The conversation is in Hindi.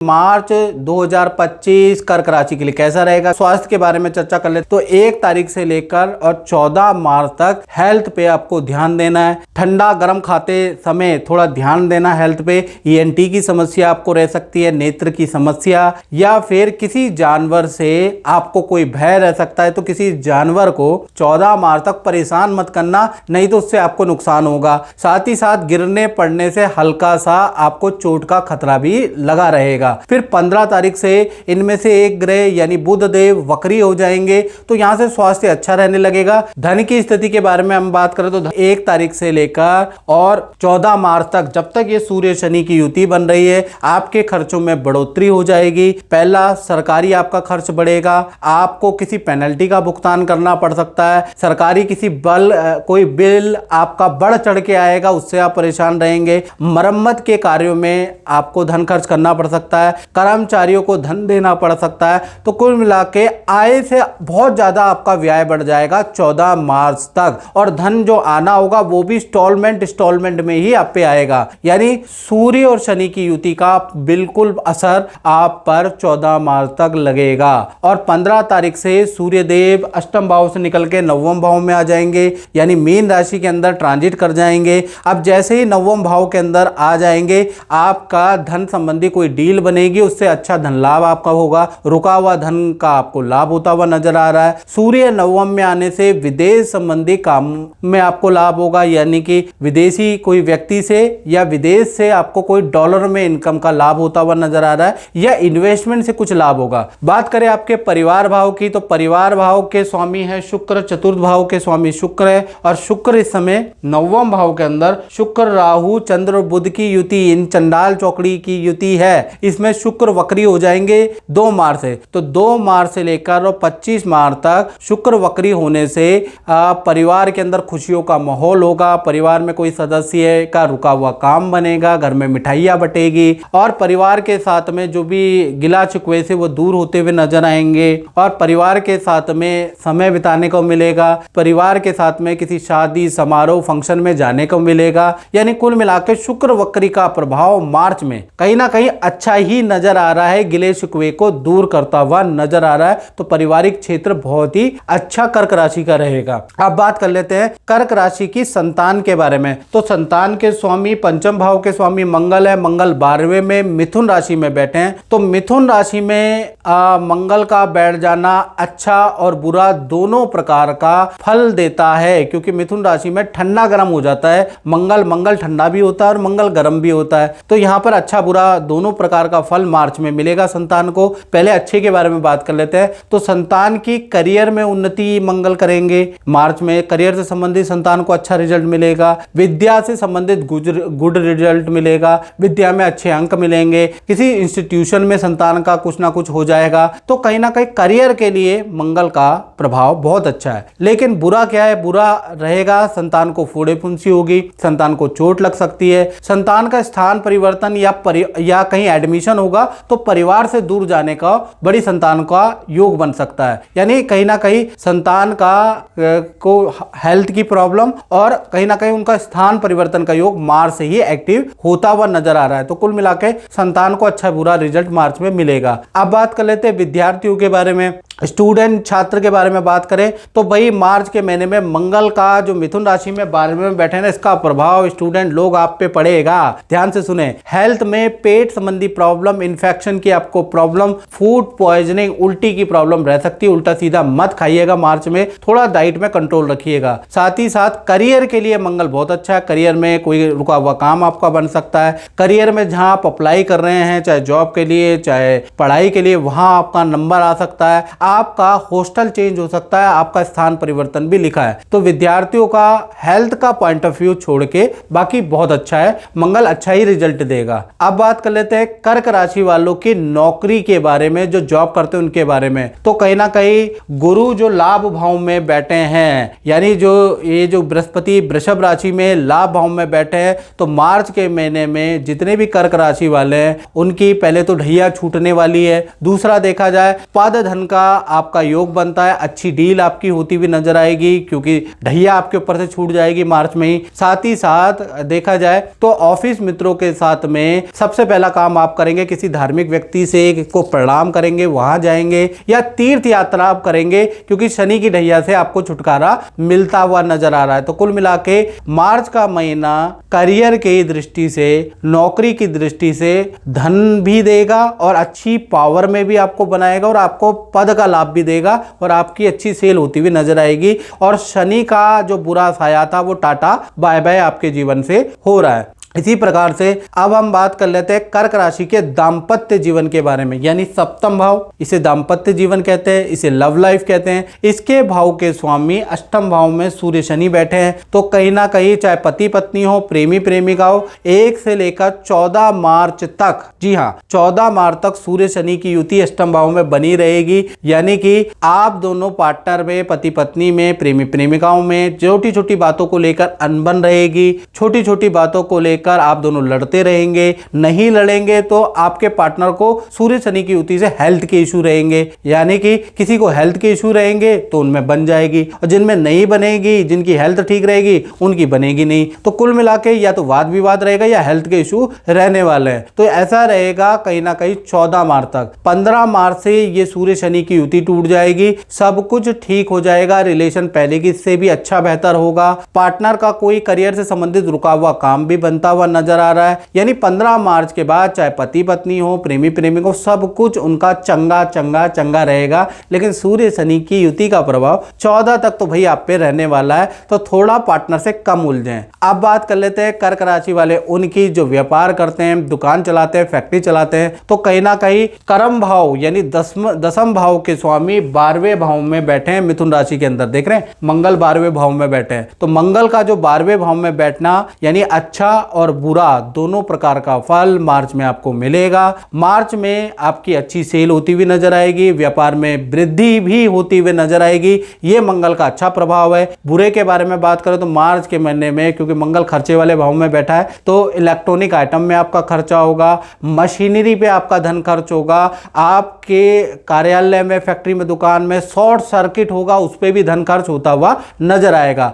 मार्च 2025 कर्क राशि के लिए कैसा रहेगा। स्वास्थ्य के बारे में चर्चा कर ले तो 1 तारीख से लेकर और 14 मार्च तक हेल्थ पे आपको ध्यान देना है। ठंडा गर्म खाते समय थोड़ा ध्यान देना हेल्थ पे। ईएनटी की समस्या आपको रह सकती है, नेत्र की समस्या, या फिर किसी जानवर से आपको कोई भय रह सकता है, तो किसी जानवर को 14 मार्च तक परेशान मत करना, नहीं तो उससे आपको नुकसान होगा। साथ ही साथ गिरने पड़ने से हल्का सा आपको चोट का खतरा भी लगा रहेगा। फिर 15 तारीख से इनमें से एक ग्रह यानी बुध देव वक्री हो जाएंगे, तो यहां से स्वास्थ्य अच्छा रहने लगेगा। धन की स्थिति के बारे में हम बात करें तो 1 तारीख से लेकर और 14 मार्च तक, जब तक ये सूर्य शनि की युति बन रही है, आपके खर्चों में बढ़ोतरी हो जाएगी। पहला, सरकारी आपका खर्च बढ़ेगा, आपको किसी पेनल्टी का भुगतान करना पड़ सकता है, सरकारी किसी कोई बिल आपका बढ़ चढ़ के आएगा, उससे आप परेशान रहेंगे। मरम्मत के कार्यों में आपको धन खर्च करना पड़ सकता है, कर्मचारियों को धन देना पड़ सकता है। तो कुल मिला के आय से बहुत ज्यादा आपका व्यय बढ़ जाएगा 14 मार्च तक, और धन जो आना होगा वो भी इंस्टॉलमेंट में ही आप पे आएगा। यानी सूर्य और शनि की युति का बिल्कुल असर आप पर 14 मार्च तक लगेगा। और 15 तारीख से सूर्य देव अष्टम भाव से निकल के नवम भाव में आ जाएंगे, यानी मीन राशि के अंदर ट्रांजिट कर जाएंगे। अब जैसे ही नवम भाव के अंदर आ जाएंगे, आपका धन संबंधी कोई डील बनेगी, उससे अच्छा धन लाभ आपका होगा। रुका हुआ धन का आपको लाभ होता हुआ नजर आ रहा है। सूर्य नवम में आने से विदेश संबंधी काम में आपको लाभ होगा, यानी कि विदेशी कोई व्यक्ति से या विदेश से आपको कोई डॉलर में इनकम का लाभ होता हुआ नजर आ रहा है, या इन्वेस्टमेंट से कुछ लाभ होगा। बात करें आपके परिवार भाव की, तो परिवार भाव के स्वामी है शुक्र, चतुर्थ भाव के स्वामी शुक्र है, और शुक्र इस समय नवम भाव के अंदर शुक्र राहु चंद्र और बुध की युति, इन चंडाल चौकड़ी की युति है। इसमें शुक्र वक्री हो जाएंगे 2 मार्च से, तो 2 मार्च से लेकर और 25 मार्च तक शुक्र वक्री होने से परिवार के अंदर खुशियों का माहौल होगा। परिवार में कोई सदस्य का रुका हुआ काम बनेगा, घर में मिठाइयां बटेगी, और परिवार के साथ में जो भी गिला शिकवे से वो दूर होते हुए नजर आएंगे, और परिवार के साथ में समय बिताने को मिलेगा। परिवार के साथ में किसी शादी समारोह फंक्शन में जाने को मिलेगा। यानी कुल मिलाकर शुक्र वक्री का प्रभाव मार्च में कहीं ना कहीं अच्छा ही नजर आ रहा है, गिले शिकवे को दूर करता हुआ नजर आ रहा है। तो पारिवारिक क्षेत्र बहुत ही अच्छा कर्क राशि का रहेगा। अब बात कर लेते हैं कर्क राशि की संतान के बारे में। तो संतान के स्वामी पंचम भाव के स्वामी मंगल है। मंगल 12वें में मिथुन राशि में बैठे हैं, तो मिथुन राशि में मंगल का बैठ जाना अच्छा और बुरा दोनों प्रकार का फल देता है, क्योंकि मिथुन राशि में ठंडा गर्म हो जाता है। मंगल ठंडा भी होता है और मंगल गर्म भी होता है, तो यहां पर अच्छा बुरा दोनों प्रकार का फल मार्च में मिलेगा संतान को। पहले अच्छे के बारे में बात कर लेते हैं। तो संतान की करियर में उन्नति मंगल करेंगे मार्च में, करियर से संबंधित संतान को अच्छा रिजल्ट मिलेगा। विद्या से संबंधित गुड रिजल्ट मिलेगा, विद्या में अच्छे अंक मिलेंगे। किसी इंस्टीट्यूशन में संतान का कुछ ना कुछ हो जाएगा, तो कहीं ना कहीं करियर के लिए मंगल का प्रभाव बहुत अच्छा है। लेकिन बुरा क्या है? बुरा रहेगा संतान को फोड़े फुंसी होगी, संतान को चोट लग सकती है, संतान का स्थान परिवर्तन या कहीं एडमिशन होगा, तो परिवार से दूर जाने का बड़ी संतान का योग बन सकता है। यानी कहीं ना कहीं संतान को हेल्थ की प्रॉब्लम और कहीं ना कहीं उनका स्थान परिवर्तन का योग मार्च से ही एक्टिव होता हुआ नजर आ रहा है। तो कुल मिला के संतान को अच्छा बुरा रिजल्ट मार्च में मिलेगा। अब बात कर लेते हैं विद्यार्थियों के बारे में, स्टूडेंट छात्र के बारे में बात करें तो भाई मार्च के महीने में मंगल का जो मिथुन राशि में 12वें में बैठे ना, इसका प्रभाव स्टूडेंट लोग आप पे पड़ेगा। ध्यान से सुने। हेल्थ में पेट संबंधी प्रॉब्लम, इन्फेक्शन की आपको प्रॉब्लम, फूड पॉइजनिंग, उल्टी की प्रॉब्लम रह सकती है। उल्टा सीधा मत खाइएगा मार्च में, थोड़ा डाइट में कंट्रोल रखिएगा। साथ ही साथ करियर के लिए मंगल बहुत अच्छा है। करियर में कोई रुका हुआ काम आपका बन सकता है। करियर में जहां आप अप्लाई कर रहे हैं, चाहे जॉब के लिए चाहे पढ़ाई के लिए, वहां आपका नंबर आ सकता है, आपका हॉस्टल चेंज हो सकता है, आपका स्थान परिवर्तन भी लिखा है। तो विद्यार्थियों का हेल्थ का पॉइंट ऑफ व्यू छोड़ के बाकी बहुत अच्छा है, मंगल अच्छा ही रिजल्ट देगा। अब बात कर लेते हैं कर्क राशि वालों की नौकरी के बारे में, जो जॉब करते हैं उनके बारे में। तो कहीं ना कहीं गुरु जो लाभ भाव में बैठे हैं, यानी जो बृहस्पति वृषभ राशि में लाभ भाव में बैठे हैं, तो मार्च के महीने में जितने भी कर्क राशि वाले हैं उनकी पहले तो ढैया छूटने वाली है। दूसरा देखा जाए पद धन का आपका योग बनता है, अच्छी डील आपकी होती हुई नजर आएगी क्योंकि ढैया आपके ऊपर से छूट जाएगी मार्च में ही। साथ ही साथ देखा जाए तो ऑफिस मित्रों के साथ में सबसे पहला काम आप करेंगे, किसी धार्मिक व्यक्ति से को प्रणाम करेंगे, वहां जाएंगे या तीर्थ यात्रा आप करेंगे क्योंकि शनि की ढैया से आपको छुटकारा मिलता हुआ नजर आ रहा है। तो कुल मिला के मार्च का महीना करियर की दृष्टि से, नौकरी की दृष्टि से धन भी देगा और अच्छी पावर में भी आपको बनाएगा और आपको पद का लाभ भी देगा और आपकी अच्छी सेल होती हुई नजर आएगी और शनि का जो बुरा साया था वो टाटा बाय बाय आपके जीवन से हो रहा है। इसी प्रकार से अब हम बात कर लेते हैं कर्क राशि के दाम्पत्य जीवन के बारे में, यानी सप्तम भाव, इसे दाम्पत्य जीवन कहते हैं, इसे लव लाइफ कहते हैं। इसके भाव के स्वामी अष्टम भाव में सूर्य शनि बैठे हैं, तो कहीं ना कहीं चाहे पति पत्नी हो, प्रेमी प्रेमिका हो, 1 से लेकर 14 मार्च तक, जी हाँ 14 मार्च तक सूर्य शनि की युति अष्टम भाव में बनी रहेगी। यानी कि आप दोनों पार्टनर में, पति पत्नी में, प्रेमी प्रेमिकाओं में छोटी छोटी बातों को लेकर अनबन रहेगी, छोटी छोटी बातों को लेकर आप दोनों लड़ते रहेंगे। नहीं लड़ेंगे तो आपके पार्टनर को सूर्य शनि की युति से हेल्थ के इशू रहेंगे, यानी कि किसी को हेल्थ के इशू रहेंगे तो उनमें बन जाएगी और जिनमें नहीं बनेगी, जिनकी हेल्थ ठीक रहेगी उनकी बनेगी नहीं। तो कुल मिला के या तो वाद विवाद रहेगा या हेल्थ के इशू रहने वाले हैं। तो ऐसा रहेगा कहीं ना कहीं 14 मार्च तक। 15 मार्च से ये सूर्य शनि की युति टूट जाएगी, सब कुछ ठीक हो जाएगा, रिलेशन पहले की से भी अच्छा बेहतर होगा। पार्टनर का कोई करियर से संबंधित रुका हुआ काम भी बनता हुआ नजर आ रहा है। यानी 15 मार्च के बाद चाहे पति पत्नी हो, प्रेमी प्रेमिक हो, सब कुछ उनका चंगा चंगा चंगा रहेगा। लेकिन सूर्य शनि की युति का प्रभाव 14 तक तो भाई आप पे रहने वाला है, तो थोड़ा पार्टनर से कम उलझें। अब बात कर लेते हैं कर्क राशि वाले उनकी, जो व्यापार करते हैं, दुकान चलाते हैं, फैक्ट्री चलाते हैं। तो कहीं ना कहीं कर्म भाव यानी दसम भाव के स्वामी 12वें भाव में बैठे हैं मिथुन राशि के अंदर। देख रहे हैं मंगल 12वें भाव में बैठे हैं, तो मंगल का जो 12वें भाव में बैठना यानी अच्छा और बुरा दोनों प्रकार का फल मार्च में आपको मिलेगा। मार्च में आपकी अच्छी सेल होती हुई नजर आएगी, व्यापार में वृद्धि भी होती हुई नजर आएगी। ये मंगल का अच्छा प्रभाव है। बुरे के बारे में बात करें तो मार्च के महीने में क्योंकि मंगल खर्चे वाले भाव में बैठा है, तो इलेक्ट्रॉनिक आइटम में आपका खर्चा होगा, मशीनरी पे आपका धन खर्च होगा, आपके कार्यालय में, फैक्ट्री में, दुकान में शॉर्ट सर्किट होगा, उस पर भी धन खर्च होता हुआ नजर आएगा।